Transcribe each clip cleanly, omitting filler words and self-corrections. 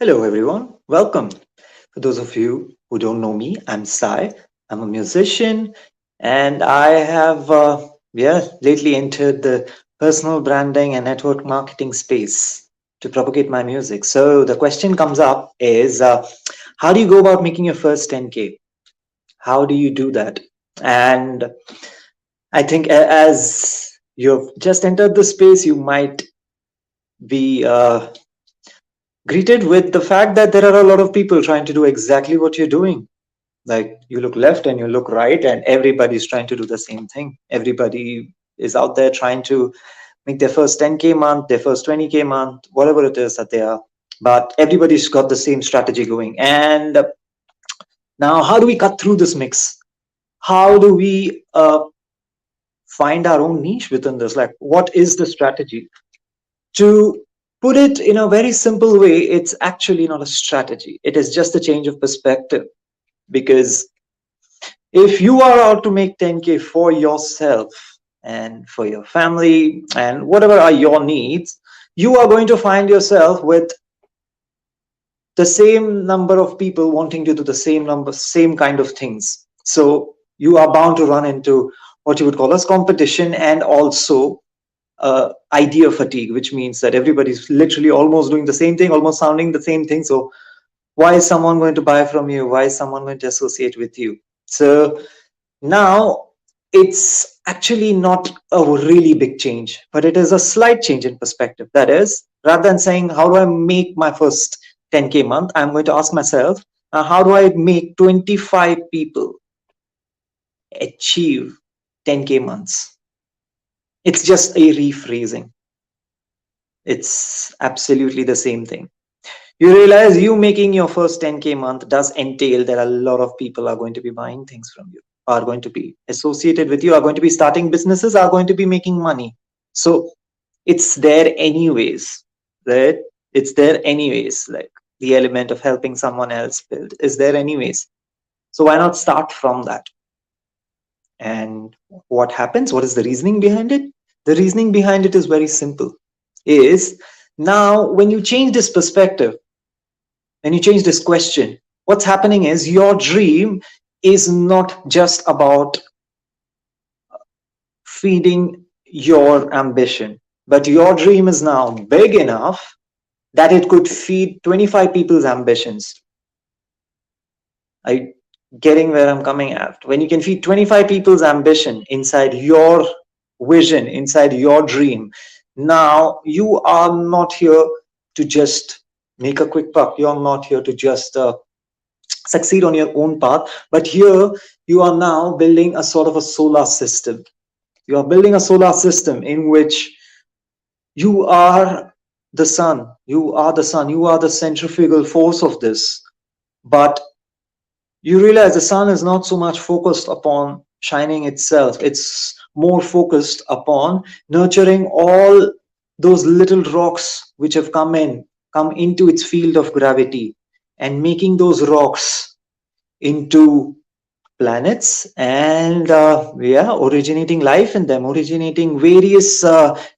Hello, everyone. Welcome. For those of you who don't know me, I'm Sai. I'm a musician, and I have, lately entered the personal branding and network marketing space to propagate my music. So the question comes up is, how do you go about making your first 10K? How do you do that? And I think as you've just entered the space, you might be greeted with the fact that there are a lot of people trying to do exactly what you're doing. Like you look left and you look right, and everybody's trying to do the same thing. Everybody is out there trying to make their first 10K month, their first 20K month, whatever it is that they are. But everybody's got the same strategy going. And now, how do we cut through this mix? How do we find our own niche within this? Like, what is the strategy? To put it in a very simple way, it's actually not a strategy. It is just a change of perspective. Because if you are out to make 10K for yourself and for your family and whatever are your needs, you are going to find yourself with the same number of people wanting to do the same kind of things. So you are bound to run into what you would call as competition, and also idea fatigue, which means that everybody's literally almost doing the same thing, almost sounding the same thing. So why is someone going to buy from you? Why is someone going to associate with you? So now it's actually not a really big change, but it is a slight change in perspective. That is, rather than saying, how do I make my first 10K month? I'm going to ask myself, how do I make 25 people achieve 10K months? It's just a rephrasing. It's absolutely the same thing. You realize you making your first 10K month does entail that a lot of people are going to be buying things from you, are going to be associated with you, are going to be starting businesses, are going to be making money. So it's there anyways, right? It's there anyways. Like the element of helping someone else build is there anyways. So why not start from that? And what happens? What is the reasoning behind it? The reasoning behind it is very simple. Is now when you change this perspective, when you change this question, what's happening is your dream is not just about feeding your ambition, but your dream is now big enough that it could feed 25 people's ambitions. Are you getting where I'm coming at? When you can feed 25 people's ambition inside your vision, inside your dream, now you are not here to just make a quick buck. You're not here to just succeed on your own path, but here you are now building a sort of a solar system. You are building a solar system in which you are the sun. You are the sun. You are the centrifugal force of this. But you realize the sun is not so much focused upon shining itself. It's more focused upon nurturing all those little rocks which have come into its field of gravity, and making those rocks into planets, and originating life in them, originating various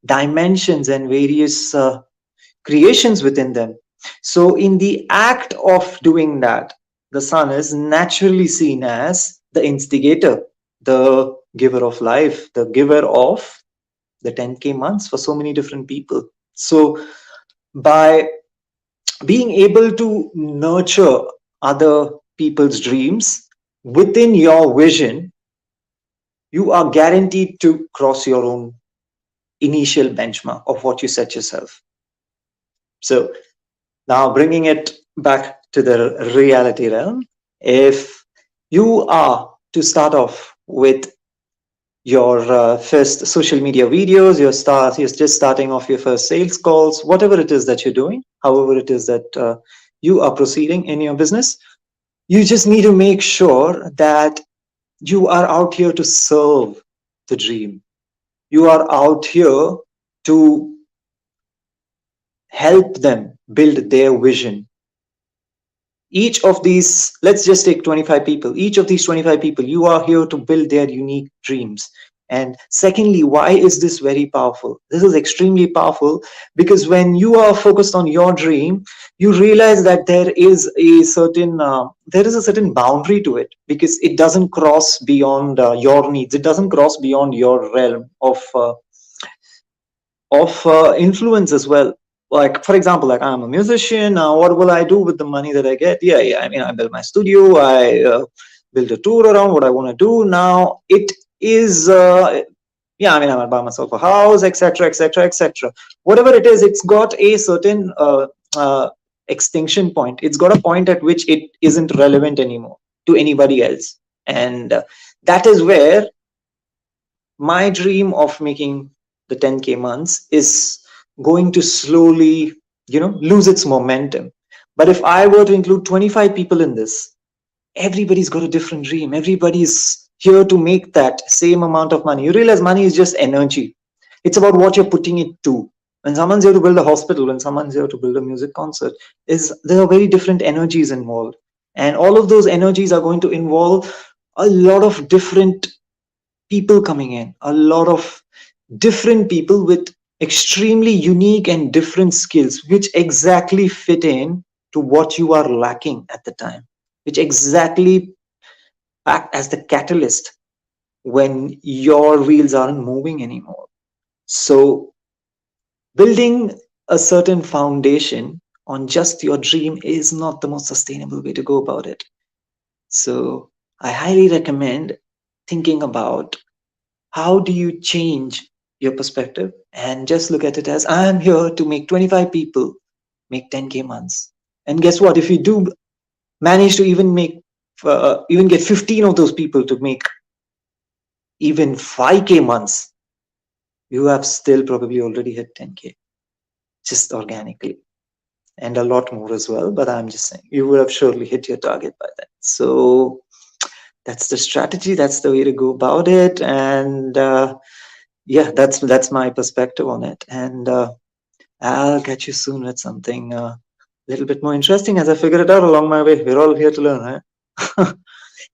dimensions and various creations within them. So in the act of doing that, the sun is naturally seen as the instigator, the giver of life, the giver of the 10K months for so many different people. So by being able to nurture other people's dreams within your vision, you are guaranteed to cross your own initial benchmark of what you set yourself. So now bringing it back to the reality realm, if you are to start off with your first social media videos, you're just starting off your first sales calls, whatever it is that you're doing, however it is that you are proceeding in your business, you just need to make sure that you are out here to serve the dream. You are out here to help them build their vision. Each of these, let's just take 25 people. Each of these 25 people, you are here to build their unique dreams. And secondly, why is this very powerful? This is extremely powerful because when you are focused on your dream, you realize that there is a certain boundary to it, because it doesn't cross beyond your needs. It doesn't cross beyond your realm of influence as well. Like, for example, like, I'm a musician. What will I do with the money that I get? Yeah, I mean, I build my studio. I build a tour around what I want to do. Now it is, yeah, I mean, I might buy myself a house, etc., etc., etc. Whatever it is, it's got a certain extinction point. It's got a point at which it isn't relevant anymore to anybody else, and that is where my dream of making the 10K months is going to slowly, lose its momentum. But if I were to include 25 people in this, everybody's got a different dream. Everybody's here to make that same amount of money. You realize money is just energy. It's about what you're putting it to. When someone's here to build a hospital, when someone's here to build a music concert, there are very different energies involved. And all of those energies are going to involve a lot of different people coming in, a lot of different people with extremely unique and different skills, which exactly fit in to what you are lacking at the time, which exactly act as the catalyst when your wheels aren't moving anymore. So, building a certain foundation on just your dream is not the most sustainable way to go about it. So, I highly recommend thinking about how do you change your perspective and just look at it as, I'm here to make 25 people make 10K months. And guess what? If you do manage to even get 15 of those people to make even 5K months, you have still probably already hit 10K just organically, and a lot more as well. But I'm just saying, you would have surely hit your target by then. So that's the strategy. That's the way to go about it. And yeah, that's my perspective on it. And I'll catch you soon with something a little bit more interesting as I figure it out along my way. We're all here to learn, huh?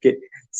Okay.